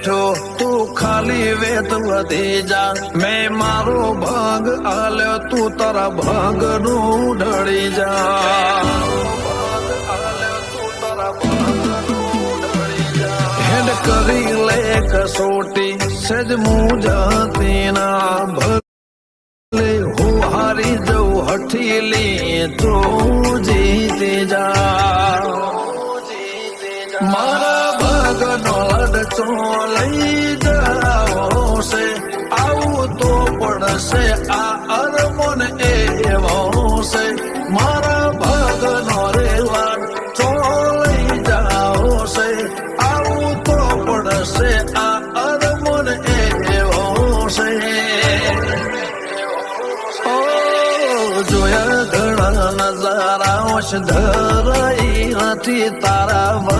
બેઠો તું ખાલી વેત વધી જા મેં મારો ભાગ આલ્યો તું તારા ભાગ નું ઢળી જા હેડ કરી લે કસોટી સજ મુજાતી ના ભલે હું હારી જઉં હઠીલી તું જીતી જા મારા ભાગનો લડચો લઈ જાઓ છે આવું તો પડશે આ અરમોન એવો છે મારા ભાગનો રેવાડ ચો લઈ જાઓ છે આવું તો પડશે આ અરમોન એવો છે જોયા ઘણા નજારા ધરાઈ નથી તારા